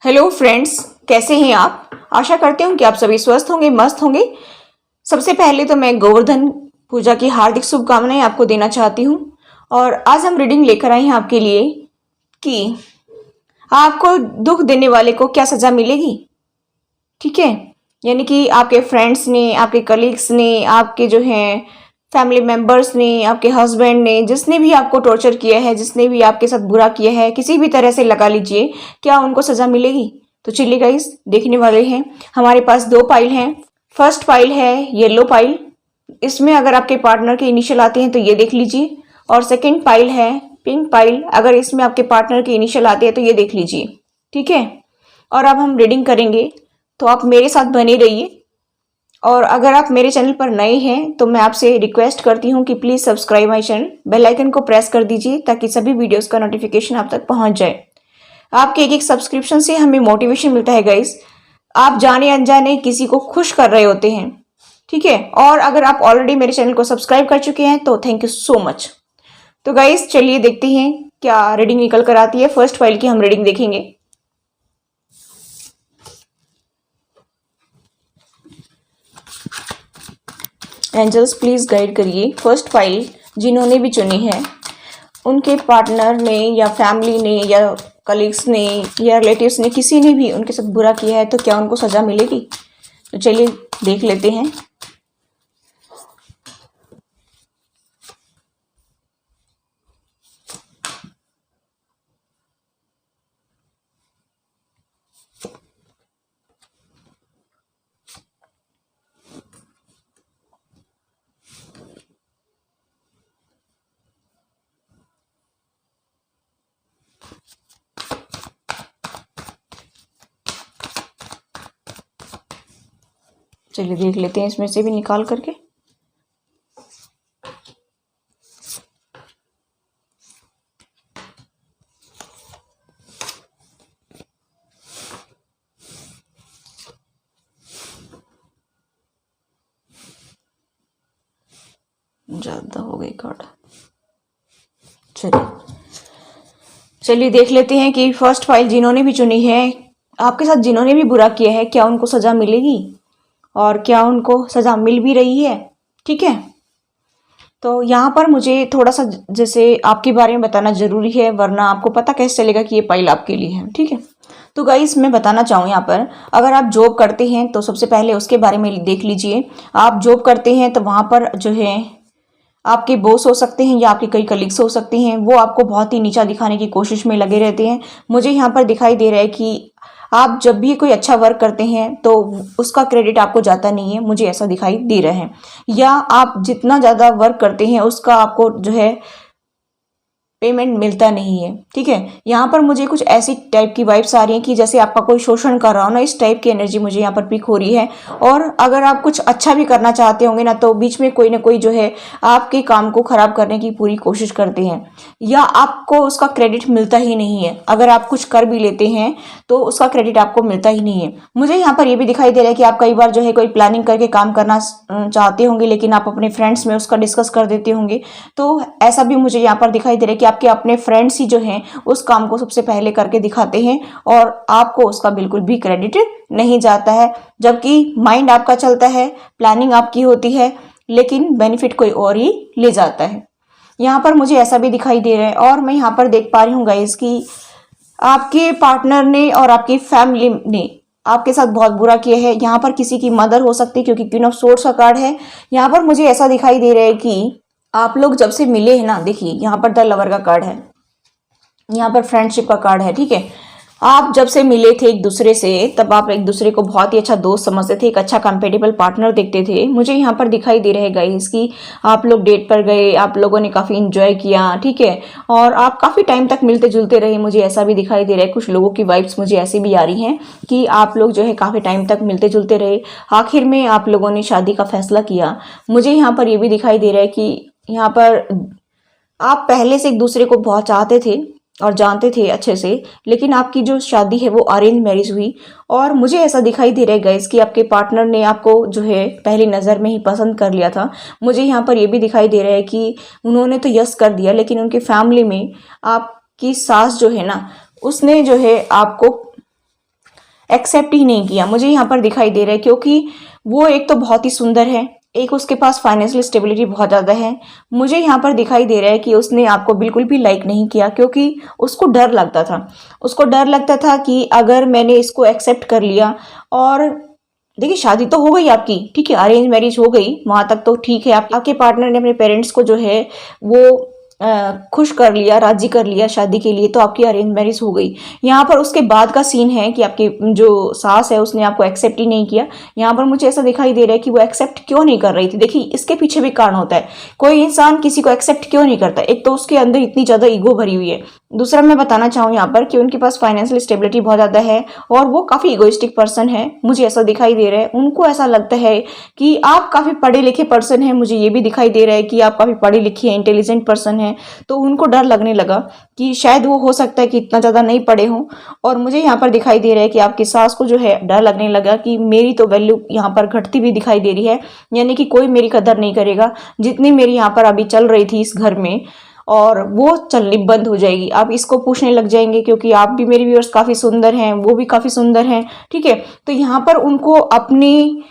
Hello friends, कैसे हैं आप। आशा करती हूँ कि आप सभी स्वस्थ होंगे, मस्त होंगे। सबसे पहले तो मैं गोवर्धन पूजा की हार्दिक शुभकामनाएं आपको देना चाहती हूँ। और आज हम रीडिंग लेकर आए हैं आपके लिए कि आपको दुख देने वाले को क्या सजा मिलेगी। ठीक है, यानी कि आपके फ्रेंड्स ने, आपके कलीग्स ने, आपके जो हैं फैमिली मेंबर्स ने, आपके हस्बैंड ने, जिसने भी आपको टॉर्चर किया है, जिसने भी आपके साथ बुरा किया है, किसी भी तरह से लगा लीजिए, क्या उनको सजा मिलेगी। तो चलिए गाइस, देखने वाले हैं। हमारे पास दो पाइल हैं। फर्स्ट पाइल है येलो पाइल। इसमें अगर आपके पार्टनर के इनिशियल आते हैं तो ये देख लीजिए। और सेकेंड पाइल है पिंक पाइल। अगर इसमें आपके पार्टनर के इनिशियल आते हैं तो ये देख लीजिए। ठीक है, और अब हम रीडिंग करेंगे, तो आप मेरे साथ बने रहिए। और अगर आप मेरे चैनल पर नए हैं तो मैं आपसे रिक्वेस्ट करती हूँ कि please subscribe my channel, bell icon को प्रेस कर दीजिए ताकि सभी वीडियोस का नोटिफिकेशन आप तक पहुँच जाए। आपके एक एक सब्सक्रिप्शन से हमें मोटिवेशन मिलता है गाइस। आप जाने अनजाने किसी को खुश कर रहे होते हैं। ठीक है, और अगर आप ऑलरेडी मेरे चैनल को सब्सक्राइब कर चुके हैं तो थैंक यू सो मच। तो गाइस चलिए देखते हैं क्या रीडिंग निकल कर आती है। फर्स्ट फाइल की हम रीडिंग देखेंगे। एंजल्स प्लीज गाइड करिए फर्स्ट फाइल जिन्होंने भी चुनी है, उनके पार्टनर ने या फैमिली ने या कलीग्स ने या रिलेटिव्स ने, किसी ने भी उनके साथ बुरा किया है तो क्या उनको सजा मिलेगी। तो चलिए देख लेते हैं। चलिए देख लेते हैं इसमें से भी निकाल करके। ज्यादा हो गई कार्ड। चलिए देख लेते हैं कि फर्स्ट फाइल जिन्होंने भी चुनी है, आपके साथ जिन्होंने भी बुरा किया है, क्या उनको सजा मिलेगी और क्या उनको सजा मिल भी रही है। ठीक है, तो यहाँ पर मुझे थोड़ा सा जैसे आपके बारे में बताना जरूरी है, वरना आपको पता कैसे चलेगा कि ये फाइल आपके लिए है। ठीक है, तो गाइस मैं बताना चाहूँ यहाँ पर, अगर आप जॉब करते हैं तो सबसे पहले उसके बारे में देख लीजिए। आप जॉब करते हैं तो वहाँ पर जो है आपके बॉस हो सकते हैं या आपके कई कलीग्स हो सकते हैं, वो आपको बहुत ही नीचा दिखाने की कोशिश में लगे रहते हैं। मुझे यहाँ पर दिखाई दे रहा है कि आप जब भी कोई अच्छा वर्क करते हैं तो उसका क्रेडिट आपको जाता नहीं है, मुझे ऐसा दिखाई दे रहा है। या आप जितना ज़्यादा वर्क करते हैं उसका आपको जो है पेमेंट मिलता नहीं है। ठीक है, यहाँ पर मुझे कुछ ऐसी टाइप की वाइब्स आ रही हैं कि जैसे आपका कोई शोषण कर रहा हो ना, इस टाइप की एनर्जी मुझे यहाँ पर पिक हो रही है। और अगर आप कुछ अच्छा भी करना चाहते होंगे ना, तो बीच में कोई ना कोई जो है आपके काम को खराब करने की पूरी कोशिश करते हैं, या आपको उसका क्रेडिट मिलता ही नहीं है। अगर आप कुछ कर भी लेते हैं तो उसका क्रेडिट आपको मिलता ही नहीं है। मुझे यहाँ पर ये भी दिखाई दे रहा है कि आप कई बार जो है कोई प्लानिंग करके काम करना चाहते होंगे, लेकिन आप अपने फ्रेंड्स में उसका डिस्कस कर देते होंगे। तो ऐसा भी मुझे यहाँ पर दिखाई दे रहा है कि आपके अपने फ्रेंड्स ही जो हैं उस काम को सबसे पहले करके दिखाते हैं और आपको उसका बिल्कुल भी क्रेडिट नहीं जाता है। जबकि माइंड आपका चलता है, प्लानिंग आपकी होती है, लेकिन बेनिफिट कोई और ही ले जाता है। यहाँ पर मुझे ऐसा भी दिखाई दे रहा है। और मैं यहाँ पर देख पा रही हूँ गाइस कि आपके पार्टनर ने और आपकी फैमिली ने आपके साथ बहुत बुरा किया है। यहाँ पर किसी की मदर हो सकती है, क्योंकि क्वीन ऑफ सोर्ड्स का कार्ड है। यहाँ पर मुझे ऐसा दिखाई दे रहा है कि आप लोग जब से मिले हैं ना, देखिए यहाँ पर द लवर का कार्ड है, यहाँ पर फ्रेंडशिप का कार्ड है। ठीक है, आप जब से मिले थे एक दूसरे से, तब आप एक दूसरे को बहुत ही अच्छा दोस्त समझते थे, एक अच्छा कंपेटेबल पार्टनर देखते थे। मुझे यहाँ पर दिखाई दे रहे गाइस कि आप लोग डेट पर गए, आप लोगों ने काफ़ी इंजॉय किया। ठीक है, और आप काफ़ी टाइम तक मिलते जुलते रहे, मुझे ऐसा भी दिखाई दे रहा है। कुछ लोगों की वाइब्स मुझे ऐसी भी आ रही हैं कि आप लोग जो है काफ़ी टाइम तक मिलते जुलते रहे, आखिर में आप लोगों ने शादी का फैसला किया। मुझे यहाँ पर ये भी दिखाई दे रहा है कि यहाँ पर आप पहले से एक दूसरे को बहुत चाहते थे और जानते थे अच्छे से, लेकिन आपकी जो शादी है वो अरेंज मैरिज हुई। और मुझे ऐसा दिखाई दे रहा है गाइस कि आपके पार्टनर ने आपको जो है पहली नज़र में ही पसंद कर लिया था। मुझे यहाँ पर ये भी दिखाई दे रहा है कि उन्होंने तो यस कर दिया, लेकिन उनके फैमिली में आपकी सास जो है ना, उसने जो है आपको एक्सेप्ट ही नहीं किया, मुझे यहाँ पर दिखाई दे रहा है। क्योंकि वो एक तो बहुत ही सुंदर है, एक उसके पास फाइनेंशियल स्टेबिलिटी बहुत ज़्यादा है। मुझे यहाँ पर दिखाई दे रहा है कि उसने आपको बिल्कुल भी लाइक नहीं किया, क्योंकि उसको डर लगता था। उसको डर लगता था कि अगर मैंने इसको एक्सेप्ट कर लिया, और देखिए शादी तो हो गई आपकी, ठीक है, अरेंज मैरिज हो गई, वहां तक तो ठीक है। आपके पार्टनर ने अपने पेरेंट्स को जो है वो खुश कर लिया, राजी कर लिया शादी के लिए, तो आपकी अरेंज मैरिज हो गई। यहाँ पर उसके बाद का सीन है कि आपकी जो सास है उसने आपको एक्सेप्ट ही नहीं किया। यहाँ पर मुझे ऐसा दिखाई दे रहा है कि वो एक्सेप्ट क्यों नहीं कर रही थी। देखिए इसके पीछे भी कारण होता है, कोई इंसान किसी को एक्सेप्ट क्यों नहीं करता। एक तो उसके अंदर इतनी ज्यादा ईगो भरी हुई है, दूसरा मैं बताना चाहूँ यहाँ पर कि उनके पास फाइनेंशियल स्टेबिलिटी बहुत ज़्यादा है और वो काफ़ी इगोइस्टिक पर्सन है। मुझे ऐसा दिखाई दे रहा है, उनको ऐसा लगता है कि आप काफ़ी पढ़े लिखे पर्सन हैं। मुझे ये भी दिखाई दे रहा है कि आप काफ़ी पढ़े लिखे हैं, इंटेलिजेंट पर्सन हैं। तो उनको डर लगने लगा कि शायद वो हो सकता है कि इतना ज़्यादा नहीं पढ़े हों। और मुझे यहाँ पर दिखाई दे रहा है कि आपकी सास को जो है डर लगने लगा कि मेरी तो वैल्यू यहाँ पर घटती हुई दिखाई दे रही है, यानी कि कोई मेरी कदर नहीं करेगा जितनी मेरी यहाँ पर अभी चल रही थी इस घर में, और वो चलनी बंद हो जाएगी। आप इसको पूछने लग जाएंगे क्योंकि आप भी मेरे व्यूअर्स काफ़ी सुंदर हैं, वो भी काफ़ी सुंदर हैं, ठीक है। तो यहाँ पर उनको अपनी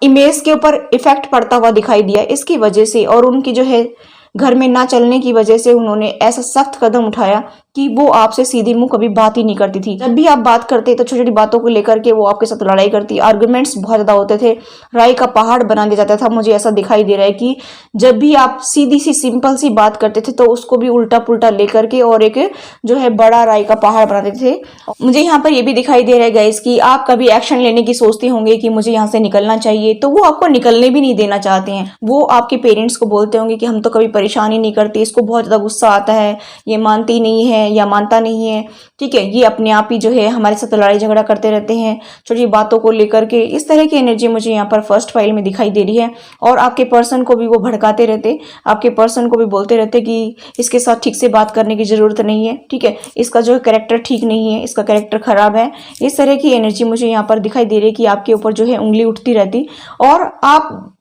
इमेज के ऊपर इफेक्ट पड़ता हुआ दिखाई दिया इसकी वजह से, और उनकी जो है घर में ना चलने की वजह से उन्होंने ऐसा सख्त कदम उठाया कि वो आपसे सीधे मुंह कभी बात ही नहीं करती थी। जब भी आप बात करते तो छोटी छोटी बातों को लेकर के वो आपके साथ लड़ाई करती, आर्गुमेंट्स बहुत ज्यादा होते थे, राय का पहाड़ बना दिया जाता था। मुझे ऐसा दिखाई दे रहा है कि जब भी आप सीधी सी सिंपल सी बात करते थे तो उसको भी उल्टा पुल्टा लेकर के और एक जो है बड़ा राय का पहाड़ बना देते थे। मुझे यहाँ पर ये भी दिखाई दे रहा है गाइस कि आप कभी एक्शन लेने की सोचते होंगे कि मुझे यहाँ से निकलना चाहिए, तो वो आपको निकलने भी नहीं देना चाहते हैं। वो आपके पेरेंट्स को बोलते होंगे कि हम तो कभी परेशान ही नहीं करते, इसको बहुत ज्यादा गुस्सा आता है, ये मानती नहीं है या मानता नहीं है, ठीक है, ये अपने आप ही जो है हमारे साथ लड़ाई झगड़ा करते रहते हैं छोटी बातों को लेकर के। इस तरह की एनर्जी मुझे यहाँ पर फर्स्ट फाइल में दिखाई दे रही है। और आपके पर्सन को भी वो भड़काते रहते, आपके पर्सन को भी बोलते रहते कि इसके साथ ठीक से बात करने की जरूरत नहीं है, ठीक है, इसका जो कैरेक्टर ठीक नहीं है, इसका कैरेक्टर खराब है। इस तरह की एनर्जी मुझे यहाँ पर दिखाई दे रही है कि आपके ऊपर जो है उंगली उठती रहती और आप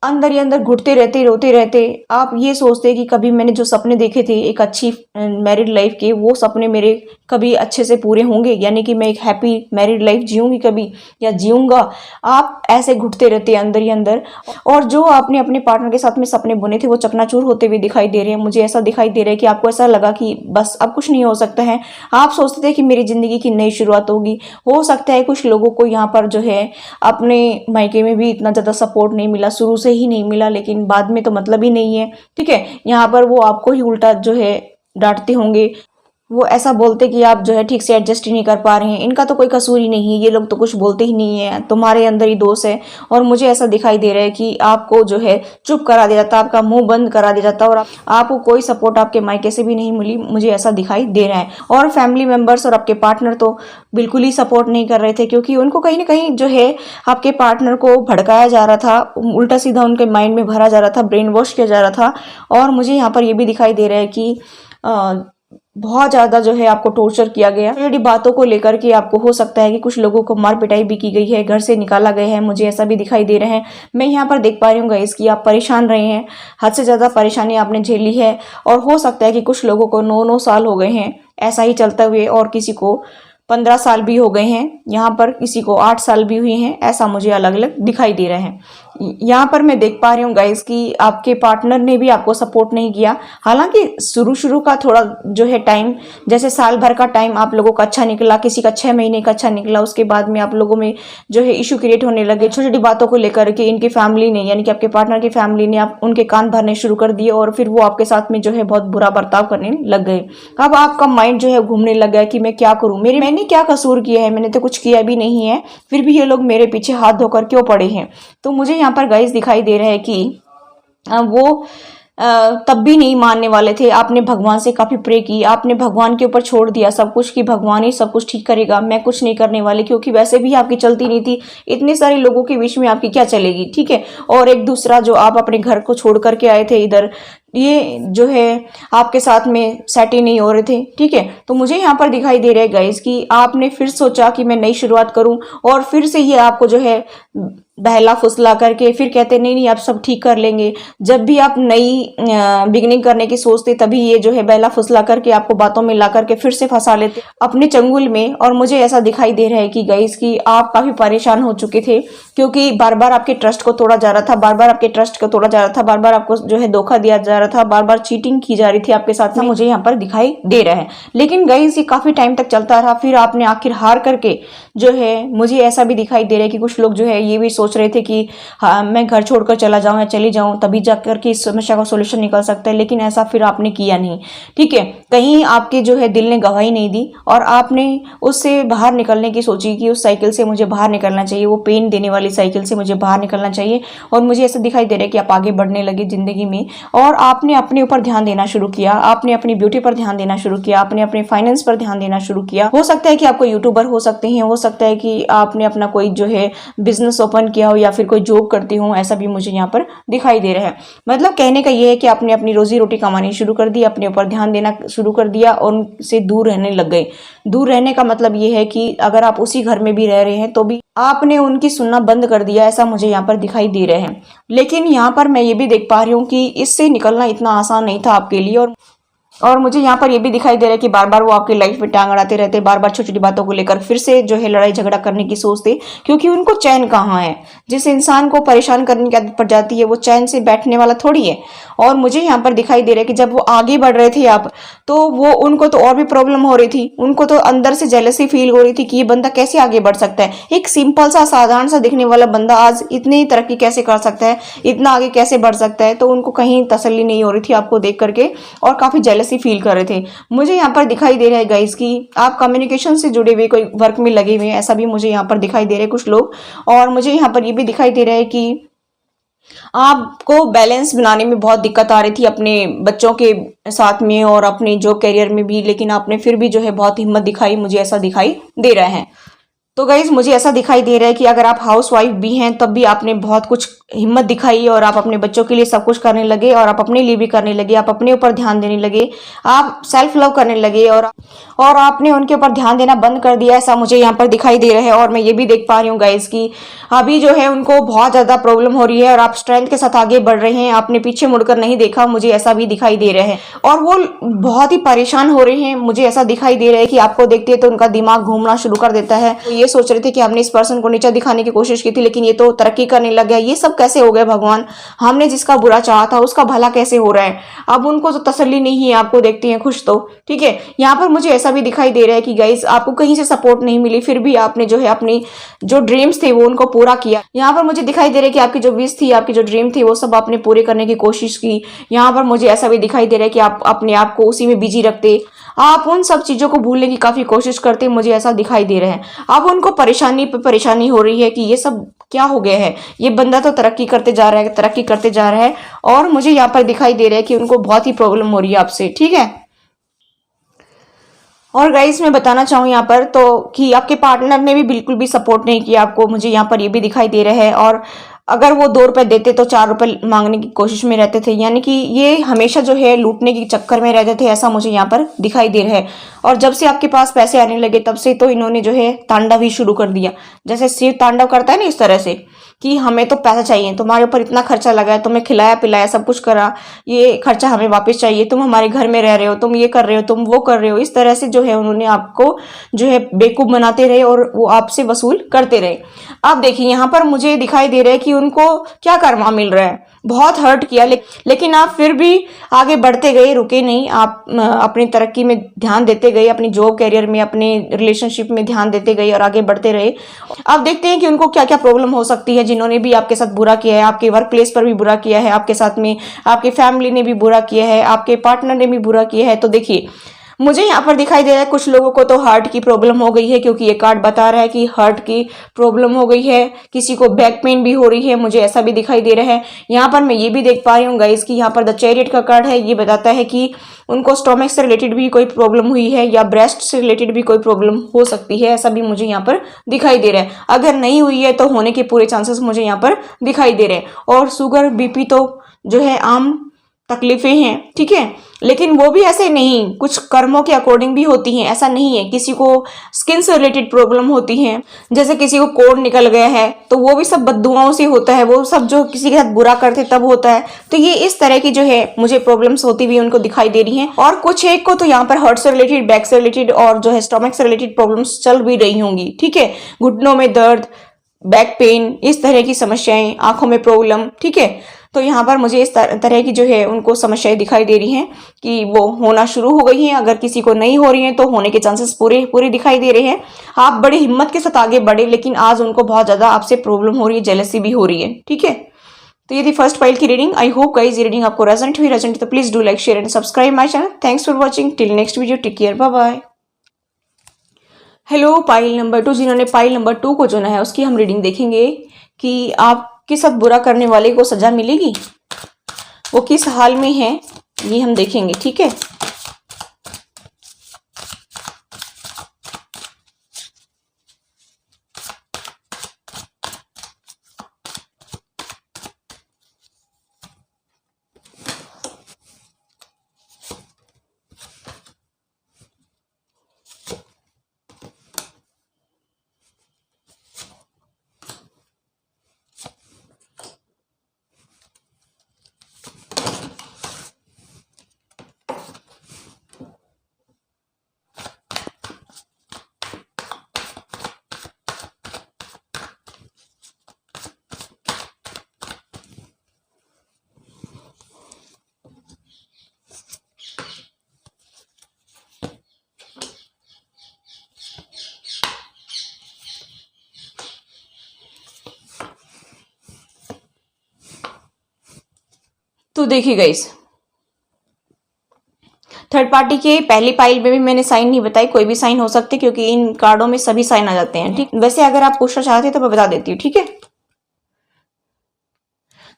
अंदर ही अंदर घुटते रहते, रोते रहते। आप ये सोचते कि कभी मैंने जो सपने देखे थे एक अच्छी मैरिड लाइफ के, वो सपने मेरे कभी अच्छे से पूरे होंगे, यानी कि मैं एक हैप्पी मैरिड लाइफ जीऊंगी कभी या जीऊंगा। आप ऐसे घुटते रहते अंदर ही अंदर, और जो आपने अपने पार्टनर के साथ में सपने बुने थे वो चकनाचूर होते हुए दिखाई दे रहे हैं। मुझे ऐसा दिखाई दे रहा है कि आपको ऐसा लगा कि बस अब कुछ नहीं हो सकता है। आप सोचते थे कि मेरी जिंदगी की नई शुरुआत होगी। हो सकता है कुछ लोगों को यहाँ पर जो है अपने मायके में भी इतना ज्यादा सपोर्ट नहीं मिला, शुरू से ही नहीं मिला, लेकिन बाद में तो मतलब ही नहीं है, ठीक है। यहाँ पर वो आपको ही उल्टा जो है डांटते होंगे, वो ऐसा बोलते कि आप जो है ठीक से एडजस्ट ही नहीं कर पा रहे हैं, इनका तो कोई कसूर ही नहीं है, ये लोग तो कुछ बोलते ही नहीं है, तुम्हारे अंदर ही दोष है। और मुझे ऐसा दिखाई दे रहा है कि आपको जो है चुप करा दिया जाता, आपका मुंह बंद करा दिया जाता, और आपको कोई सपोर्ट आपके मायके से भी नहीं मिली, मुझे ऐसा दिखाई दे रहा है। और फैमिली मेंबर्स और आपके पार्टनर तो बिल्कुल ही सपोर्ट नहीं कर रहे थे, क्योंकि उनको कहीं ना कहीं जो है आपके पार्टनर को भड़काया जा रहा था, उल्टा सीधा उनके माइंड में भरा जा रहा था, ब्रेन वॉश किया जा रहा था। और मुझे यहाँ पर यह भी दिखाई दे रहा है कि बहुत ज्यादा जो है आपको टॉर्चर किया गया। छोटी बातों को लेकर के आपको हो सकता है कि कुछ लोगों को मार पिटाई भी की गई है, घर से निकाला गया है, मुझे ऐसा भी दिखाई दे रहा है। मैं यहाँ पर देख पा रही हूँ गाइस कि आप परेशान रहे हैं, हद से ज्यादा परेशानी आपने झेली है। और हो सकता है कि कुछ लोगों को 9-9 साल हो गए हैं ऐसा ही चलते हुए, और किसी को 15 साल भी हो गए हैं, यहाँ पर किसी को 8 साल भी हुए हैं, ऐसा मुझे अलग अलग दिखाई दे रहा है। यहाँ पर मैं देख पा रही हूँ गाइस कि आपके पार्टनर ने भी आपको सपोर्ट नहीं किया। हालांकि शुरू का थोड़ा जो है टाइम, जैसे साल भर का टाइम आप लोगों का अच्छा निकला, किसी का 6 महीने का अच्छा निकला, उसके बाद में आप लोगों में जो है इशू क्रिएट होने लगे छोटी छोटी बातों को लेकर के। इनकी फैमिली ने, यानी कि आपके पार्टनर की फैमिली ने आप उनके कान भरने शुरू कर दिए, और फिर वो आपके साथ में जो है बहुत बुरा बर्ताव करने लग गए। अब आपका माइंड जो है घूमने लग गया कि मैं क्या करूं, मैंने क्या कसूर किया है, मैंने तो कुछ किया भी नहीं है, फिर भी ये लोग मेरे पीछे हाथ धोकर क्यों पड़े हैं। तो मुझे यहाँ पर गाइस दिखाई दे रहा है कि वो तब भी नहीं मानने वाले थे। आपने भगवान से काफी प्रे की, आपने भगवान के ऊपर छोड़ दिया सब कुछ कि भगवान ही सब कुछ ठीक करेगा, मैं कुछ नहीं करने वाले, क्योंकि वैसे भी आपकी चलती नहीं थी, इतने सारे लोगों के बीच में आपकी क्या चलेगी, ठीक है। और एक दूसरा जो आप अपने घर को छोड़ करके आए थे इधर, ये जो है आपके साथ में सेट ही नहीं हो रहे थे, ठीक है। तो मुझे यहाँ पर दिखाई दे रहा है गाइस कि आपने फिर सोचा कि मैं नई शुरुआत करूं और फिर से ये आपको जो है बहला फुसला करके फिर कहते नहीं नहीं आप सब ठीक कर लेंगे। जब भी आप नई बिगनिंग करने की सोचते तभी ये जो है बहला फुसला करके आपको बातों में ला करके फिर से फंसा लेते अपने चंगुल में। और मुझे ऐसा दिखाई दे रहा है कि गाइस कि आप काफी परेशान हो चुके थे, क्योंकि बार बार आपके ट्रस्ट को तोड़ा जा रहा था, बार बार आपके ट्रस्ट को तोड़ा जा रहा था, बार बार आपको जो है धोखा दिया जा रहा था, बार बार चीटिंग की जा रही थी आपके साथ, मुझे यहाँ पर दिखाई दे रहा है। लेकिन गाइस ये काफी टाइम तक चलता रहा, फिर आपने आखिर हार करके जो है, मुझे ऐसा भी दिखाई दे रहा है कि कुछ लोग जो है ये भी सोच रहे थे कि हाँ मैं घर छोड़कर चला जाऊं या चली जाऊं तभी जाकर के इस समस्या का सॉल्यूशन निकल सकता है, लेकिन ऐसा फिर आपने किया नहीं, ठीक है। कहीं आपके जो है दिल ने गवाही नहीं दी और आपने उससे बाहर निकलने की सोची कि उस साइकिल से मुझे बाहर निकलना चाहिए, वो पेन देने वाली साइकिल से मुझे बाहर निकलना चाहिए। और मुझे ऐसा दिखाई दे रहा है कि आप आगे बढ़ने लगे जिंदगी में और आपने अपने ऊपर ध्यान देना शुरू किया, आपने अपनी ब्यूटी पर ध्यान देना शुरू किया, आपने अपने फाइनेंस पर ध्यान देना शुरू किया। हो सकता है कि आपको यूट्यूबर हो सकते हैं, हो सकता है कि आपने अपना कोई जो है बिजनेस ओपन किया हो या फिर कोई जॉब करती हूँ, ऐसा भी मुझे यहाँ पर दिखाई दे रहा है। मतलब कहने का ये है कि आपने अपनी रोजी रोटी कमानी शुरू कर दी, अपने ऊपर ध्यान देना शुरू कर दिया और उनसे दूर रहने लग गए। दूर रहने का मतलब ये है कि अगर आप उसी घर में भी रह रहे हैं तो भी आपने उनकी सुनना बंद कर दिया, ऐसा मुझे यहाँ पर दिखाई दे रहा है। लेकिन यहाँ पर मैं ये भी देख पा रही हूँ कि इससे निकलना इतना आसान नहीं था आपके लिए। और मुझे यहाँ पर ये भी दिखाई दे रहा है कि बार बार वो आपकी लाइफ में टांग अड़ाते रहते, बार बार छोटी छोटी बातों को लेकर फिर से जो है लड़ाई झगड़ा करने की सोचते, क्योंकि उनको चैन कहाँ है। जिस इंसान को परेशान करने की आदत पड़ जाती है वो चैन से बैठने वाला थोड़ी है। और मुझे यहाँ पर दिखाई दे रहा है कि जब वो आगे बढ़ रहे थे आप, तो वो उनको तो और भी प्रॉब्लम हो रही थी, उनको तो अंदर से जेलसी फील हो रही थी कि ये बंदा कैसे आगे बढ़ सकता है। एक सिंपल सा साधारण सा दिखने वाला बंदा आज इतनी तरक्की कैसे कर सकता है, इतना आगे कैसे बढ़ सकता है। तो उनको कहीं तसल्ली नहीं हो रही थी आपको देख करके और काफी जेलसी फील कर रहे थे। मुझे यहाँ पर दिखाई दे रहा है गाइस कि आप कम्युनिकेशन से जुड़े हुए कोई वर्क में लगे हुए हैं, ऐसा भी मुझे यहाँ पर दिखाई दे रहा है कुछ लोग। और मुझे यहाँ पर ये भी दिखाई दे रहा है कि आपको बैलेंस बनाने में बहुत दिक्कत आ रही थी अपने बच्चों के साथ में और अपने जॉब कैरियर में भी, लेकिन आपने फिर भी जो है बहुत हिम्मत दिखाई, मुझे ऐसा दिखाई दे रहा है। तो गाइज मुझे ऐसा दिखाई दे रहा है कि अगर आप हाउस वाइफ भी हैं तब भी आपने बहुत कुछ हिम्मत दिखाई और आप अपने बच्चों के लिए सब कुछ करने लगे और आप अपने लिए भी करने लगे, आप अपने ऊपर ध्यान देने लगे, आप सेल्फ लव करने लगे और आपने उनके ऊपर ध्यान देना बंद कर दिया, ऐसा मुझे यहाँ पर दिखाई दे रहा है। और मैं ये भी देख पा रही हूँ गाइज कि अभी जो है उनको बहुत ज्यादा प्रॉब्लम हो रही है और आप स्ट्रेंथ के साथ आगे बढ़ रहे हैं, आपने पीछे मुड़कर नहीं देखा, मुझे ऐसा भी दिखाई दे रहा है। और वो बहुत ही परेशान हो रहे हैं, मुझे ऐसा दिखाई दे रहा है कि आपको देखते हैं तो उनका दिमाग घूमना शुरू कर देता है। तो ये सोच रहे थे कि हमने इस पर्सन को नीचा दिखाने की कोशिश की थी लेकिन ये तो तरक्की करने लग गया, ये सब कैसे हो गया भगवान, हमने जिसका बुरा चाहा था उसका भला कैसे हो रहा है। अब उनको तो तसल्ली नहीं है, आपको देखते हैं खुश, तो ठीक है। यहाँ पर मुझे ऐसा भी दिखाई दे रहा है कि गाइस आपको कहीं से सपोर्ट नहीं मिली, फिर भी आपने जो है अपनी जो ड्रीम्स थे वो उनको पूरा किया। यहाँ पर मुझे दिखाई दे रहा है कि आपकी जो विश थी, आपकी जो ड्रीम थी, वो सब आपने पूरे करने की कोशिश की। यहाँ पर मुझे ऐसा भी दिखाई दे रहा है कि आप अपने आप को उसी में बिजी रखते, आप उन सब चीजों को भूलने की काफी कोशिश करते, मुझे ऐसा दिखाई दे रहा है। अब उनको परेशानी पे परेशानी हो रही है कि ये सब क्या हो गया है, ये बंदा तो तरक्की करते जा रहा है, तरक्की करते जा रहा है, और मुझे यहाँ पर दिखाई दे रहा है कि उनको बहुत ही प्रॉब्लम हो रही है आपसे, ठीक है। और गाइस मैं बताना चाहूँ यहाँ पर तो कि आपके पार्टनर ने भी बिल्कुल भी सपोर्ट नहीं किया आपको, मुझे यहाँ पर ये भी दिखाई दे रहा है। और अगर वो 2 रुपए देते तो 4 रुपए मांगने की कोशिश में रहते थे, यानी कि ये हमेशा जो है लूटने के चक्कर में रहते थे, ऐसा मुझे यहाँ पर दिखाई दे रहा है। और जब से आपके पास पैसे आने लगे तब से तो इन्होंने जो है तांडव ही शुरू कर दिया, जैसे शिव तांडव करता है ना, इस तरह से कि हमें तो पैसा चाहिए, तुम्हारे ऊपर इतना खर्चा लगा है, तुम्हें खिलाया पिलाया सब कुछ करा, ये खर्चा हमें वापस चाहिए, तुम हमारे घर में रह रहे हो, तुम ये कर रहे हो, तुम वो कर रहे हो। इस तरह से जो है उन्होंने आपको जो है बेवकूफ बनाते रहे और वो आपसे वसूल करते रहे। अब देखिए यहाँ पर मुझे दिखाई दे रहा है कि उनको क्या कर्मा मिल रहा है, बहुत हर्ट किया, लेकिन आप फिर भी आगे बढ़ते गए, रुके नहीं, आप अपनी तरक्की में ध्यान देते गए, अपनी जॉब कैरियर में, अपने रिलेशनशिप में ध्यान देते गए और आगे बढ़ते रहे। अब देखते हैं कि उनको क्या क्या प्रॉब्लम हो सकती है, जिन्होंने भी आपके साथ बुरा किया है, आपके वर्क प्लेस पर भी बुरा किया है, आपके साथ में आपके फैमिली ने भी बुरा किया है, आपके पार्टनर ने भी बुरा किया है। तो देखिए मुझे यहाँ पर दिखाई दे रहा है कुछ लोगों को तो हार्ट की प्रॉब्लम हो गई है, क्योंकि ये कार्ड बता रहा है कि हार्ट की प्रॉब्लम हो गई है, किसी को बैक पेन भी हो रही है, मुझे ऐसा भी दिखाई दे रहा है। यहाँ पर मैं ये भी देख पा रही हूँ गाइस कि यहाँ पर द चैरियट का कार्ड है, ये बताता है कि उनको स्टोमक से रिलेटेड भी कोई प्रॉब्लम हुई है या ब्रेस्ट से रिलेटेड भी कोई प्रॉब्लम हो सकती है, ऐसा भी मुझे यहाँ पर दिखाई दे रहा है। अगर नहीं हुई है तो होने के पूरे चांसेस मुझे यहाँ पर दिखाई दे रहे हैं। और शुगर बीपी तो जो है आम तकलीफें हैं, ठीक है, लेकिन वो भी ऐसे नहीं, कुछ कर्मों के अकॉर्डिंग भी होती हैं। ऐसा नहीं है, किसी को स्किन से रिलेटेड प्रॉब्लम होती है, जैसे किसी को कोढ़ निकल गया है तो वो भी सब बद्दुआओं से होता है, वो सब जो किसी के साथ बुरा करते तब होता है। तो ये इस तरह की जो है मुझे प्रॉब्लम्स होती हुई उनको दिखाई दे रही हैं। और कुछ एक को तो यहाँ पर हार्ट से रिलेटेड, बैक से रिलेटेड और जो है स्टोमक से रिलेटेड प्रॉब्लम्स चल भी रही होंगी, ठीक है, घुटनों में दर्द, बैक पेन, इस तरह की समस्याएं, आंखों में प्रॉब्लम, ठीक है। तो यहाँ पर मुझे इस तरह की जो है उनको समस्याएं दिखाई दे रही हैं कि वो होना शुरू हो गई हैं। अगर किसी को नहीं हो रही हैं तो होने के चांसेस पूरे पूरे दिखाई दे रहे हैं। आप बड़ी हिम्मत के साथ आगे बढ़े, लेकिन आज उनको बहुत ज्यादा आपसे प्रॉब्लम हो रही है, जेलसी भी हो रही है, ठीक है। तो ये थी फर्स्ट फाइल की रीडिंग। आई होप गाइस ये रीडिंग आपको रेजोनेट हुई तो please do like, share and subscribe my channel. Thanks for watching, till next video, take care, bye bye. Hello, pile number 2, जिन्होंने पाइल नंबर 2 को चुना है उसकी हम रीडिंग देखेंगे कि आपके साथ बुरा करने वाले को सजा मिलेगी, वो किस हाल में है ये हम देखेंगे, ठीक है। तो देखिए गाइस, थर्ड पार्टी के पहली पाइल में भी मैंने साइन नहीं बताई, कोई भी साइन हो सकते क्योंकि इन कार्डों में सभी साइन आ जाते हैं, ठीक। वैसे अगर आप पूछना चाहते हैं तो मैं बता देती हूँ, ठीक है।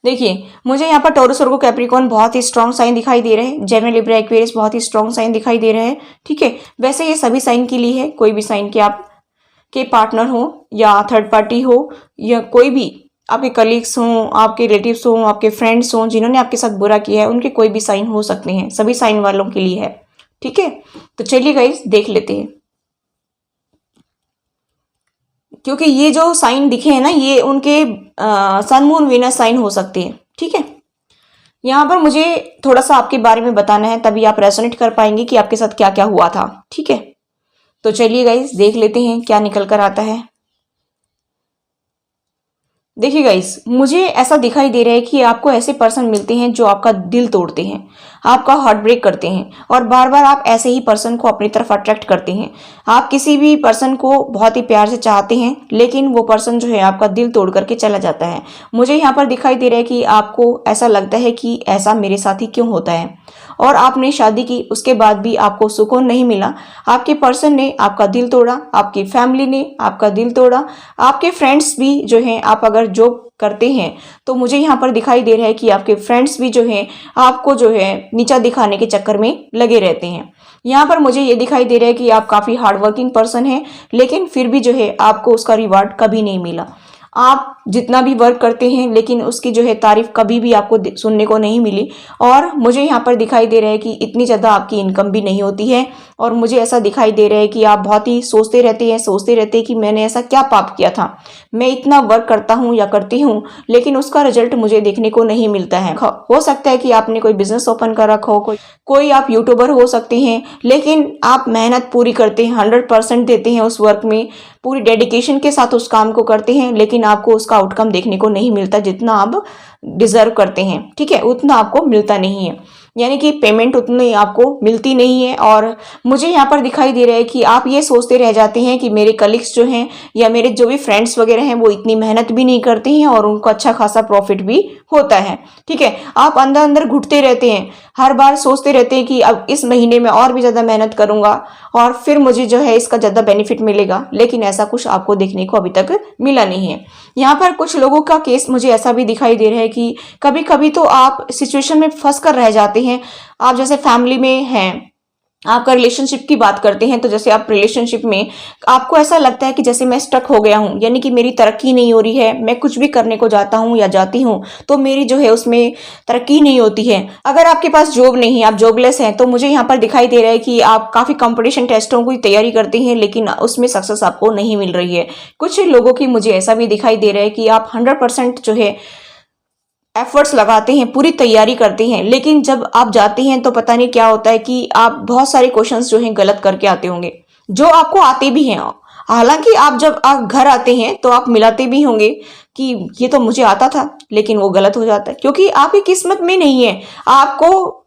देखिए, मुझे यहाँ पर टॉरस, वर्गो, कैप्रिकॉर्न बहुत ही स्ट्रॉन्ग साइन दिखाई दे रहे हैं। जेमिनी, लिब्रा, एक्वेरियस बहुत ही स्ट्रॉन्ग साइन दिखाई दे रहे हैं, ठीक है। वैसे ये सभी साइन के लिए है, कोई भी साइन के आप के पार्टनर हो या थर्ड पार्टी हो या कोई भी आपके कलीग्स हों, आपके रिलेटिव्स हों, आपके फ्रेंड्स हों जिन्होंने आपके साथ बुरा किया है, उनके कोई भी साइन हो सकते हैं, सभी साइन वालों के लिए है, ठीक है। तो चलिए गाइस देख लेते हैं, क्योंकि ये जो साइन दिखे हैं ना, ये उनके सन मून वीनस साइन हो सकते हैं, ठीक है। यहाँ पर मुझे थोड़ा सा आपके बारे में बताना है, तभी आप रेजोनेट कर पाएंगे कि आपके साथ क्या क्या हुआ था, ठीक है। तो चलिए गाइस देख लेते हैं क्या निकल कर आता है। देखिए गाइस, मुझे ऐसा दिखाई दे रहा है कि आपको ऐसे पर्सन मिलते हैं जो आपका दिल तोड़ते हैं, आपका हार्ट ब्रेक करते हैं, और बार बार आप ऐसे ही पर्सन को अपनी तरफ अट्रैक्ट करते हैं। आप किसी भी पर्सन को बहुत ही प्यार से चाहते हैं, लेकिन वो पर्सन जो है आपका दिल तोड़ करके चला जाता है। मुझे यहाँ पर दिखाई दे रहा है कि आपको ऐसा लगता है कि ऐसा मेरे साथ ही क्यों होता है, और आपने शादी की, उसके बाद भी आपको सुकून नहीं मिला। आपके पर्सन ने आपका दिल तोड़ा, आपकी फैमिली ने आपका दिल तोड़ा, आपके फ्रेंड्स भी जो हैं, आप अगर जॉब करते हैं तो मुझे यहाँ पर दिखाई दे रहा है कि आपके फ्रेंड्स भी जो हैं आपको जो है नीचा दिखाने के चक्कर में लगे रहते हैं। यहाँ पर मुझे ये दिखाई दे रहा है कि आप काफ़ी हार्ड वर्किंग पर्सन हैं, लेकिन फिर भी जो है आपको उसका रिवार्ड कभी नहीं मिला। आप जितना भी वर्क करते हैं लेकिन उसकी जो है तारीफ कभी भी आपको सुनने को नहीं मिली। और मुझे यहाँ पर दिखाई दे रहा है कि इतनी ज़्यादा आपकी इनकम भी नहीं होती है, और मुझे ऐसा दिखाई दे रहा है कि आप बहुत ही सोचते रहते हैं कि मैंने ऐसा क्या पाप किया था, मैं इतना वर्क करता हूँ या करती हूँ लेकिन उसका रिजल्ट मुझे देखने को नहीं मिलता है। हो सकता है कि आपने कोई बिजनेस ओपन कर रखा हो, कोई आप यूट्यूबर हो सकते हैं, लेकिन आप मेहनत पूरी करते हैं, 100% देते हैं उस वर्क में, पूरी डेडिकेशन के साथ उस काम को करते हैं, लेकिन आपको उसका आउटकम देखने को नहीं मिलता जितना आप डिजर्व करते हैं, ठीक है, उतना आपको मिलता नहीं है, यानी कि पेमेंट उतनी आपको मिलती नहीं है। और मुझे यहाँ पर दिखाई दे रहा है कि आप ये सोचते रह जाते हैं कि मेरे कलीग्स जो हैं या मेरे जो भी फ्रेंड्स वगैरह हैं वो इतनी मेहनत भी नहीं करते हैं और उनको अच्छा खासा प्रॉफिट भी होता है, ठीक है। आप अंदर अंदर घुटते रहते हैं, हर बार सोचते रहते हैं कि अब इस महीने में और भी ज़्यादा मेहनत करूंगा और फिर मुझे जो है इसका ज़्यादा बेनिफिट मिलेगा, लेकिन ऐसा कुछ आपको देखने को अभी तक मिला नहीं है। यहाँ पर कुछ लोगों का केस मुझे ऐसा भी दिखाई दे रहा है कि कभी कभी तो आप सिचुएशन में फंस कर रह जाते हैं। आप जैसे फैमिली में हैं, आपका रिलेशनशिप की बात करते हैं तो जैसे आप रिलेशनशिप में आपको ऐसा लगता है कि जैसे मैं स्टक हो गया हूं, यानी कि मेरी तरक्की नहीं हो रही है, मैं कुछ भी करने को जाता हूं या जाती हूं तो मेरी जो है उसमें तरक्की नहीं होती है। अगर आपके पास जॉब नहीं है, आप जॉबलेस हैं, तो मुझे यहाँ पर दिखाई दे रहा है कि आप काफी कंपटीशन टेस्टों की तैयारी करते हैं लेकिन उसमें सक्सेस आपको नहीं मिल रही है। कुछ लोगों की मुझे ऐसा भी दिखाई दे रहा है कि आप 100% जो है एफर्ट्स लगाते हैं, पूरी तैयारी करते हैं, लेकिन जब आप जाते हैं तो पता नहीं क्या होता है कि आप बहुत सारे क्वेश्चंस जो हैं गलत करके आते होंगे, जो आपको आते भी हैं। हालांकि आप जब आप घर आते हैं तो आप मिलाते भी होंगे कि ये तो मुझे आता था, लेकिन वो गलत हो जाता है क्योंकि आपकी किस्मत में नहीं है। आपको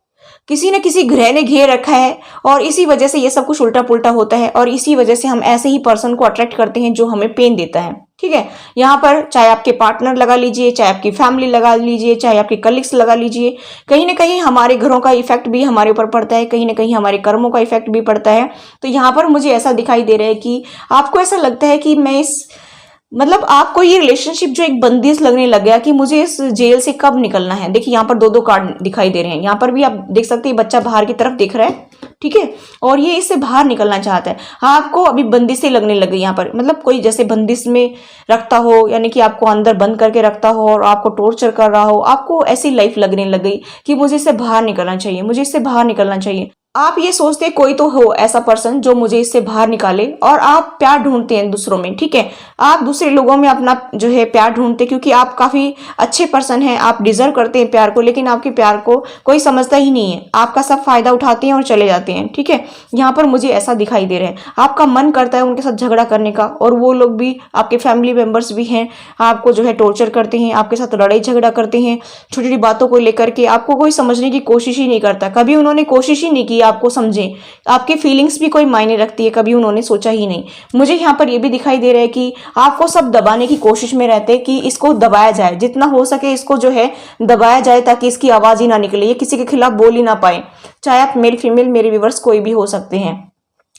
किसी न किसी ग्रह ने घेर रखा है और इसी वजह से ये सब कुछ उल्टा पुल्टा होता है और इसी वजह से हम ऐसे ही पर्सन को अट्रैक्ट करते हैं जो हमें पेन देता है। ठीक है, यहाँ पर चाहे आपके पार्टनर लगा लीजिए, चाहे आपकी फैमिली लगा लीजिए, चाहे आपके कलीग्स लगा लीजिए, कहीं ना कहीं हमारे घरों का इफेक्ट भी हमारे ऊपर पड़ता है, कहीं ना कहीं हमारे कर्मों का इफेक्ट भी पड़ता है। तो यहाँ पर मुझे ऐसा दिखाई दे रहा है कि आपको ऐसा लगता है कि मैं इस मतलब आपको ये रिलेशनशिप जो एक बंदिश लगने लग गया कि मुझे इस जेल से कब निकलना है। देखिए यहाँ पर दो दो कार्ड दिखाई दे रहे हैं, यहाँ पर भी आप देख सकते हैं बच्चा बाहर की तरफ देख रहा है, ठीक है, और ये इससे बाहर निकलना चाहता है। आपको अभी बंदिशें लगने लग गई यहाँ पर, मतलब कोई जैसे बंदिश में रखता हो, यानी कि आपको अंदर बंद करके रखता हो और आपको टॉर्चर कर रहा हो, आपको ऐसी लाइफ लगने लग गई कि मुझे इससे बाहर निकलना चाहिए, मुझे इससे बाहर निकलना चाहिए। आप ये सोचते हैं कोई तो हो ऐसा पर्सन जो मुझे इससे बाहर निकाले और आप प्यार ढूंढते हैं दूसरों में, ठीक है, आप दूसरे लोगों में अपना जो है प्यार ढूंढते हैं क्योंकि आप काफी अच्छे पर्सन हैं, आप डिजर्व करते हैं प्यार को, लेकिन आपके प्यार को कोई समझता ही नहीं है, आपका सब फायदा उठाते हैं और चले जाते हैं। ठीक है, यहाँ पर मुझे ऐसा दिखाई दे रहा है, आपका मन करता है उनके साथ झगड़ा करने का और वो लोग भी आपके फैमिली मेंबर्स भी हैं, आपको जो है टॉर्चर करते हैं, आपके साथ लड़ाई झगड़ा करते हैं, छोटी छोटी बातों को लेकर के आपको कोई समझने की कोशिश ही नहीं करता। कभी उन्होंने कोशिश ही नहीं की आपको समझें, आपकी फीलिंग्स भी कोई मायने रखती है, कभी उन्होंने सोचा ही नहीं। मुझे यहाँ पर ये भी दिखाई दे रहा है कि आपको सब दबाने की कोशिश में रहते हैं कि इसको दबाया जाए, जितना हो सके इसको जो है दबाया जाए ताकि इसकी आवाज ही ना निकले, ये किसी के खिलाफ बोल ही ना पाए। चाहे आप मेल फीमेल मेरे व्यूअर्स कोई भी हो सकते हैं,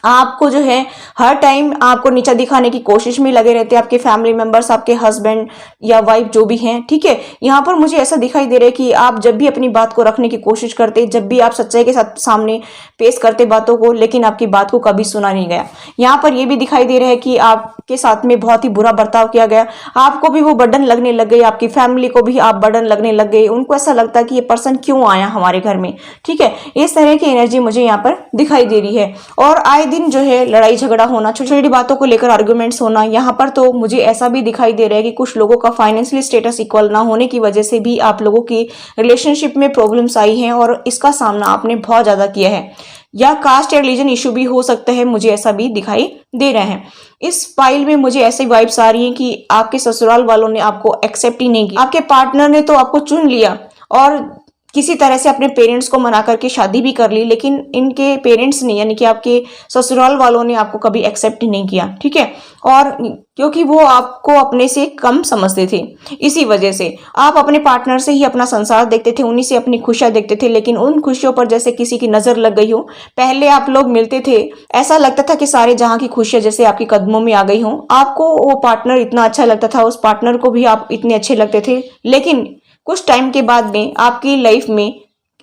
आपको जो है हर टाइम आपको नीचा दिखाने की कोशिश में लगे रहते हैं आपके फैमिली मेंबर्स, आपके हस्बैंड या वाइफ जो भी हैं। ठीक है, यहाँ पर मुझे ऐसा दिखाई दे रहा है कि आप जब भी अपनी बात को रखने की कोशिश करते, जब भी आप सच्चाई के साथ सामने पेश करते बातों को, लेकिन आपकी बात को कभी सुना नहीं गया। यहाँ पर यह भी दिखाई दे रहा है कि आपके साथ में बहुत ही बुरा बर्ताव किया गया, आपको भी वो बर्डन लगने लग गई, आपकी फैमिली को भी आप बर्डन लगने लग गए, उनको ऐसा लगता है कि ये पर्सन क्यों आया हमारे घर में। ठीक है, इस तरह की एनर्जी मुझे यहाँ पर दिखाई दे रही है और आए दिन जो है लड़ाई झगड़ा होना, छोटी छोटी बातों को लेकर आर्गुमेंट्स होना। यहाँ पर तो मुझे ऐसा भी दिखाई दे रहा है कि कुछ लोगों का फाइनेंशियल स्टेटस इक्वल ना होने की वजह से भी आप लोगों की रिलेशनशिप में प्रॉब्लम्स आई हैं और इसका सामना आपने बहुत ज्यादा किया है, या कास्ट या रिलीजन इशू भी हो सकता है, मुझे ऐसा भी दिखाई दे रहा है। इस फाइल में मुझे ऐसी वाइब्स आ रही हैं कि आपके ससुराल वालों ने आपको एक्सेप्ट ही नहीं किया, आपके पार्टनर ने तो आपको चुन लिया और किसी तरह से अपने पेरेंट्स को मना करके शादी भी कर ली, लेकिन इनके पेरेंट्स ने यानी कि आपके ससुराल वालों ने आपको कभी एक्सेप्ट नहीं किया। ठीक है, और क्योंकि वो आपको अपने से कम समझते थे, इसी वजह से आप अपने पार्टनर से ही अपना संसार देखते थे, उन्हीं से अपनी खुशियां देखते थे, लेकिन उन खुशियों पर जैसे किसी की नजर लग गई हो। पहले आप लोग मिलते थे, ऐसा लगता था कि सारे जहां की खुशियां जैसे आपके कदमों में आ गई हो, आपको वो पार्टनर इतना अच्छा लगता था, उस पार्टनर को भी आप इतने अच्छे लगते थे, लेकिन कुछ टाइम के बाद में आपकी लाइफ में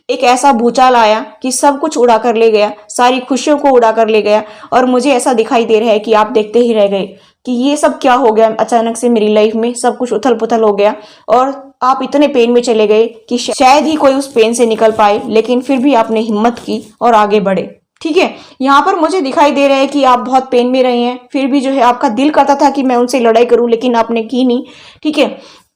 एक ऐसा भूचाल आया कि सब कुछ उड़ा कर ले गया, सारी खुशियों को उड़ा कर ले गया। और मुझे ऐसा दिखाई दे रहा है कि आप देखते ही रह गए कि ये सब क्या हो गया, अचानक से मेरी लाइफ में सब कुछ उथल पुथल हो गया और आप इतने पेन में चले गए कि शायद ही कोई उस पेन से निकल पाए, लेकिन फिर भी आपने हिम्मत की और आगे बढ़े। ठीक है, यहाँ पर मुझे दिखाई दे रहा है कि आप बहुत पेन में रहे हैं, फिर भी जो है आपका दिल करता था कि मैं उनसे लड़ाई करूं, लेकिन आपने की नहीं। ठीक है,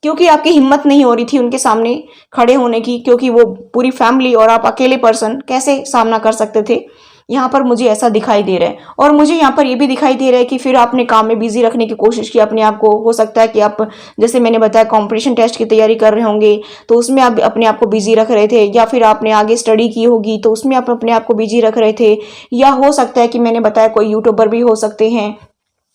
क्योंकि आपकी हिम्मत नहीं हो रही थी उनके सामने खड़े होने की, क्योंकि वो पूरी फैमिली और आप अकेले पर्सन कैसे सामना कर सकते थे। यहाँ पर मुझे ऐसा दिखाई दे रहा है और मुझे यहाँ पर ये भी दिखाई दे रहा है कि फिर आपने काम में बिजी रखने की कोशिश की अपने आप को। हो सकता है कि आप जैसे मैंने बताया कंपटीशन टेस्ट की तैयारी कर रहे होंगे तो उसमें आप अपने आप को बिजी रख रहे थे, या फिर आपने आगे स्टडी की होगी तो उसमें आप अपने आप को बिजी रख रहे थे, या हो सकता है कि मैंने बताया कोई यूट्यूबर भी हो सकते हैं,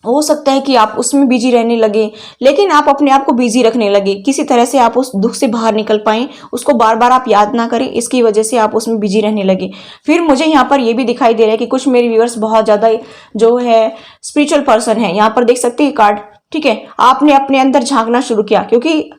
हो सकता है कि आप उसमें बिजी रहने लगे, लेकिन आप अपने आप को बिजी रखने लगे, किसी तरह से आप उस दुख से बाहर निकल पाए, उसको बार बार आप याद ना करें, इसकी वजह से आप उसमें बिजी रहने लगे। फिर मुझे यहाँ पर यह भी दिखाई दे रहा है कि कुछ मेरे व्यूअर्स बहुत ज्यादा जो है स्पिरिचुअल पर्सन है, यहाँ पर देख सकते हैं कार्ड। ठीक है, आपने अपने अंदर झांकना शुरू किया, क्योंकि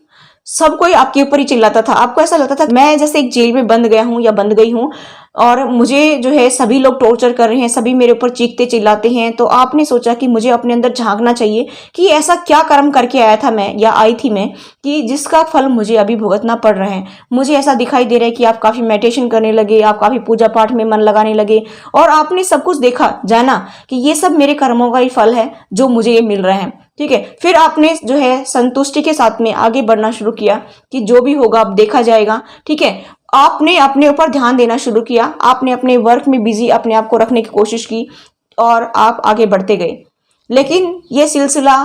सब कोई आपके ऊपर ही चिल्लाता था। आपको ऐसा लगता था मैं जैसे एक जेल में बंद गया हूं या बंद गई हूं और मुझे जो है सभी लोग टॉर्चर कर रहे हैं, सभी मेरे ऊपर चीखते चिल्लाते हैं। तो आपने सोचा कि मुझे अपने अंदर झांकना चाहिए कि ऐसा क्या कर्म करके आया था मैं या आई थी मैं कि जिसका फल मुझे अभी भुगतना पड़ रहा है। मुझे ऐसा दिखाई दे रहा है कि आप काफी मेडिटेशन करने लगे, आप काफी पूजा पाठ में मन लगाने लगे और आपने सब कुछ देखा, जाना कि ये सब मेरे कर्मों का ही फल है जो मुझे ये मिल रहा है। ठीक है, फिर आपने जो है संतुष्टि के साथ में आगे बढ़ना शुरू किया कि जो भी होगा अब देखा जाएगा। ठीक है, आपने अपने ऊपर ध्यान देना शुरू किया, आपने अपने वर्क में बिजी अपने आप को रखने की कोशिश की और आप आगे बढ़ते गए। लेकिन ये सिलसिला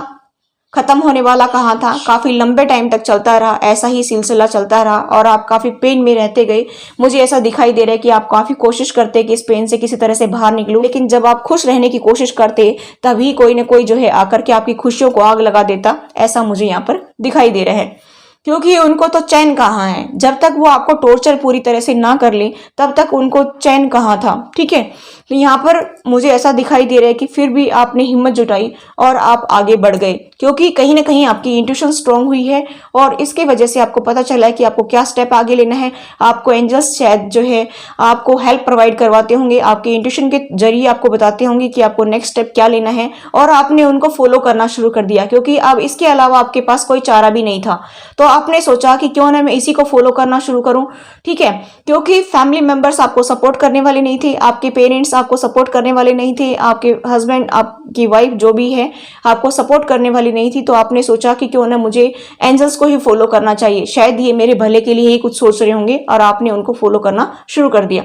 खत्म होने वाला कहाँ था, काफी लंबे टाइम तक चलता रहा, ऐसा ही सिलसिला चलता रहा और आप काफी पेन में रहते गए। मुझे ऐसा दिखाई दे रहा है कि आप काफी कोशिश करते कि इस पेन से किसी तरह से बाहर निकलो, लेकिन जब आप खुश रहने की कोशिश करते तभी कोई ना कोई जो है आकर के आपकी खुशियों को आग लगा देता। ऐसा मुझे यहाँ पर दिखाई दे रहा है, क्योंकि उनको तो चैन कहाँ है, जब तक वो आपको टॉर्चर पूरी तरह से ना कर ले तब तक उनको चैन कहाँ था। ठीक है, तो यहाँ पर मुझे ऐसा दिखाई दे रहा है कि फिर भी आपने हिम्मत जुटाई और आप आगे बढ़ गए, क्योंकि कहीं ना कहीं आपकी इंट्यूशन स्ट्रांग हुई है और इसके वजह से आपको पता चला है कि आपको क्या स्टेप आगे लेना है। आपको एंजल्स शायद जो है आपको हेल्प प्रोवाइड करवाते होंगे, आपके इंट्यूशन के जरिए आपको बताते होंगे कि आपको नेक्स्ट स्टेप क्या लेना है और आपने उनको फॉलो करना शुरू कर दिया, क्योंकि अब इसके अलावा आपके पास कोई चारा भी नहीं था। तो आपने सोचा कि क्यों ना मैं इसी को फॉलो करना शुरू करूं। ठीक है, क्योंकि फैमिली मेंबर्स आपको सपोर्ट करने वाले नहीं थे, आपके पेरेंट्स आपको सपोर्ट करने वाले नहीं थे, आपके हस्बैंड आपकी वाइफ जो भी है आपको सपोर्ट करने वाली नहीं थी। तो आपने सोचा कि क्यों ना मुझे एंजल्स को ही फॉलो करना चाहिए, शायद ये मेरे भले के लिए ही कुछ सोच रहे होंगे, और आपने उनको फॉलो करना शुरू कर दिया।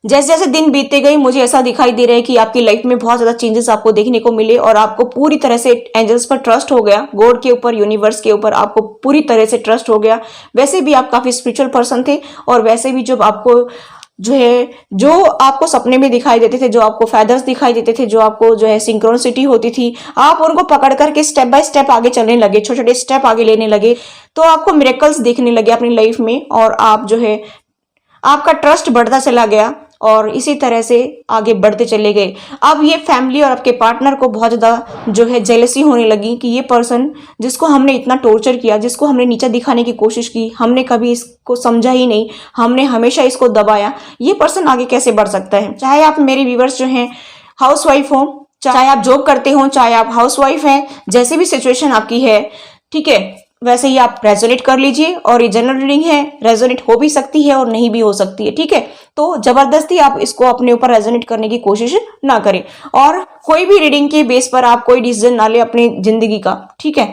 जैसे जैसे दिन बीतते गए मुझे ऐसा दिखाई दे रहा है कि आपकी लाइफ में बहुत ज्यादा चेंजेस आपको देखने को मिले और आपको पूरी तरह से एंजल्स पर ट्रस्ट हो गया, गॉड के ऊपर, यूनिवर्स के ऊपर आपको पूरी तरह से ट्रस्ट हो गया। वैसे भी आप काफी स्पिरिचुअल पर्सन थे और वैसे भी जब आपको जो है, जो आपको सपने में दिखाई देते थे, जो आपको फेदर्स दिखाई देते थे, जो आपको जो है सिंक्रोनिसिटी होती थी, आप उनको पकड़ करके स्टेप बाय स्टेप आगे चलने लगे, छोटे छोटे स्टेप आगे लेने लगे। तो आपको मिरेकल्स देखने लगे अपनी लाइफ में और आप जो है आपका ट्रस्ट बढ़ता चला गया और इसी तरह से आगे बढ़ते चले गए। अब ये फैमिली और आपके पार्टनर को बहुत ज़्यादा जो है जेलसी होने लगी कि ये पर्सन जिसको हमने इतना टॉर्चर किया, जिसको हमने नीचा दिखाने की कोशिश की, हमने कभी इसको समझा ही नहीं, हमने हमेशा इसको दबाया, ये पर्सन आगे कैसे बढ़ सकता है। चाहे आप मेरे व्यूवर्स जो हैं हाउस वाइफ हो, चाहे आप जॉब करते हो, चाहे आप हाउस वाइफ हैं, जैसे भी सिचुएशन आपकी है, ठीक है, वैसे ही आप रेजोनेट कर लीजिए। और ये जनरल रीडिंग है, रेजोनेट हो भी सकती है और नहीं भी हो सकती है। ठीक है, तो जबरदस्ती आप इसको अपने ऊपर रेजोनेट करने की कोशिश ना करें और कोई भी रीडिंग के बेस पर आप कोई डिसीजन ना ले अपनी जिंदगी का। ठीक है,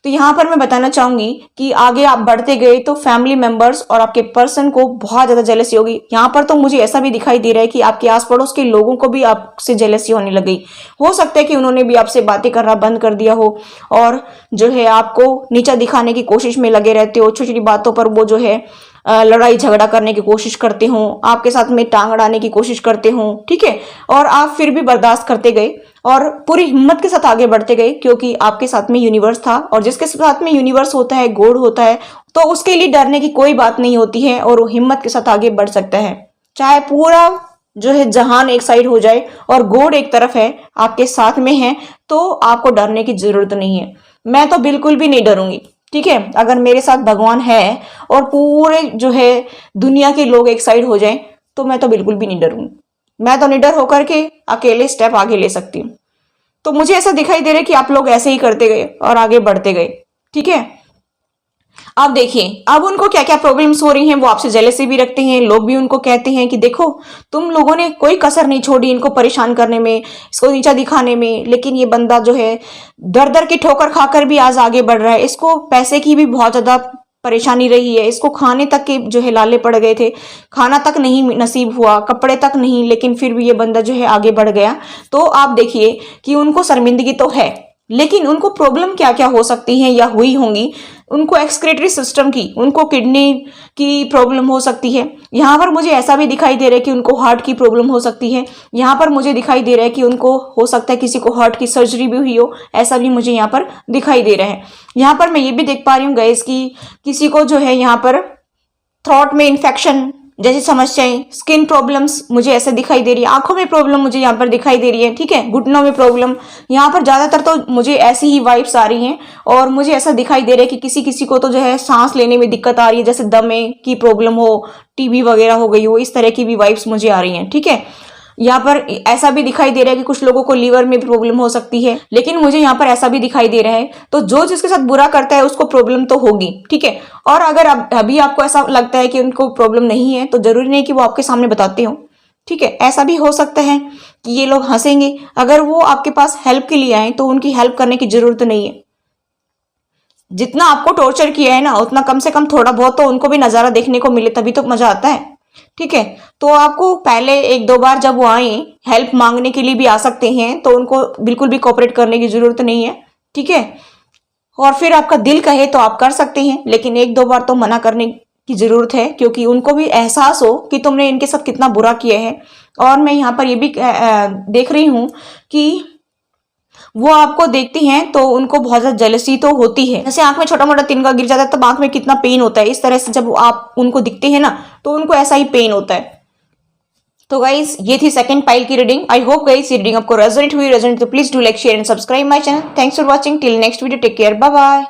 तो यहाँ पर मैं बताना चाहूंगी कि आगे आप बढ़ते गए तो फैमिली मेंबर्स और आपके पर्सन को बहुत ज्यादा जेलसी होगी। यहाँ पर तो मुझे ऐसा भी दिखाई दे रहा है कि आपके आस पड़ोस के लोगों को भी आपसे जेलसी होने लग गई। हो सकता है कि उन्होंने भी आपसे बातें करना बंद कर दिया हो और जो है आपको नीचा दिखाने की कोशिश में लगे रहते हो। छोटी छोटी बातों पर वो जो है लड़ाई झगड़ा करने की कोशिश करते हो, आपके साथ में टांग अड़ाने की कोशिश करते हो। ठीक है, और आप फिर भी बर्दाश्त करते गए और पूरी हिम्मत के साथ आगे बढ़ते गए, क्योंकि आपके साथ में यूनिवर्स था और जिसके साथ में यूनिवर्स होता है, गॉड होता है, तो उसके लिए डरने की कोई बात नहीं होती है और वो हिम्मत के साथ आगे बढ़ सकता है। चाहे पूरा जो है जहान एक साइड हो जाए और गॉड एक तरफ है, आपके साथ में है, तो आपको डरने की जरूरत नहीं है। मैं तो बिल्कुल भी नहीं डरूंगी। ठीक है, अगर मेरे साथ भगवान है और पूरे जो है दुनिया के लोग एक साइड हो जाएं तो मैं तो बिल्कुल भी नहीं डरूंगी। मैं तो निडर होकर के अकेले स्टेप आगे ले सकती हूँ। तो मुझे ऐसा दिखाई दे रहा है कि आप लोग ऐसे ही करते गए और आगे बढ़ते गए। ठीक है, अब देखिए अब उनको क्या क्या प्रॉब्लम्स हो रही हैं, वो आपसे जेलसी भी रखते हैं, लोग भी उनको कहते हैं कि देखो तुम लोगों ने कोई कसर नहीं छोड़ी इनको परेशान करने में, इसको नीचा दिखाने में, लेकिन ये बंदा जो है दर दर की ठोकर खाकर भी आज आगे बढ़ रहा है। इसको पैसे की भी बहुत ज्यादा परेशानी रही है, इसको खाने तक के जो है लाले पड़ गए थे, खाना तक नहीं नसीब हुआ, कपड़े तक नहीं, लेकिन फिर भी ये बंदा जो है आगे बढ़ गया। तो आप देखिए कि उनको शर्मिंदगी तो है, लेकिन उनको प्रॉब्लम क्या क्या हो सकती है या हुई होंगी। उनको एक्सक्रीटरी सिस्टम की, उनको किडनी की प्रॉब्लम हो सकती है। यहाँ पर मुझे ऐसा भी दिखाई दे रहा है कि उनको हार्ट की प्रॉब्लम हो सकती है। यहाँ पर मुझे दिखाई दे रहा है कि उनको हो सकता है किसी को हार्ट की सर्जरी भी हुई हो, ऐसा भी मुझे यहाँ पर दिखाई दे रहा है। यहाँ पर मैं ये भी देख पा रही हूँ गाइस कि किसी को जो है यहाँ पर थ्रोट में इन्फेक्शन जैसी समस्याएं, स्किन प्रॉब्लम्स मुझे ऐसे दिखाई दे रही है, आंखों में प्रॉब्लम मुझे यहाँ पर दिखाई दे रही है, ठीक है, घुटनों में प्रॉब्लम, यहाँ पर ज्यादातर तो मुझे ऐसी ही वाइब्स आ रही हैं। और मुझे ऐसा दिखाई दे रहा है कि किसी किसी को तो जो है सांस लेने में दिक्कत आ रही है, जैसे दमे की प्रॉब्लम हो, टीबी वगैरह हो गई हो, इस तरह की भी वाइब्स मुझे आ रही हैं, ठीक है। यहाँ पर ऐसा भी दिखाई दे रहा है कि कुछ लोगों को लीवर में भी प्रॉब्लम हो सकती है, लेकिन मुझे यहाँ पर ऐसा भी दिखाई दे रहा है। तो जो जिसके साथ बुरा करता है उसको प्रॉब्लम तो होगी, ठीक है। और अगर अभी आपको ऐसा लगता है कि उनको प्रॉब्लम नहीं है, तो जरूरी नहीं कि वो आपके सामने बताते हो, ठीक है। ऐसा भी हो सकता है कि ये लोग हंसेंगे। अगर वो आपके पास हेल्प के लिए आए तो उनकी हेल्प करने की जरूरत नहीं है। जितना आपको टॉर्चर किया है ना, उतना कम से कम थोड़ा बहुत तो उनको भी नजारा देखने को मिले, तभी तो मजा आता है, ठीक है। तो आपको पहले एक दो बार जब वो आए, हेल्प मांगने के लिए भी आ सकते हैं, तो उनको बिल्कुल भी कोऑपरेट करने की जरूरत नहीं है, ठीक है। और फिर आपका दिल कहे तो आप कर सकते हैं, लेकिन एक दो बार तो मना करने की जरूरत है, क्योंकि उनको भी एहसास हो कि तुमने इनके साथ कितना बुरा किया है। और मैं यहाँ पर ये भी देख रही हूँ कि वो आपको देखती हैं तो उनको बहुत ज्यादा जेलसी तो होती है। जैसे आंख में छोटा मोटा तिनका गिर जाता है तब आंख में कितना पेन होता है, इस तरह से जब आप उनको दिखते हैं ना, तो उनको ऐसा ही पेन होता है। तो गाइस, ये थी सेकंड पाइल की रीडिंग। आई होप गाइस ये रीडिंग आपको रेजोनेट हुई। रेजोनेट तो please do like, share and subscribe my channel. Thanks for watching. Till next video, take care, bye bye.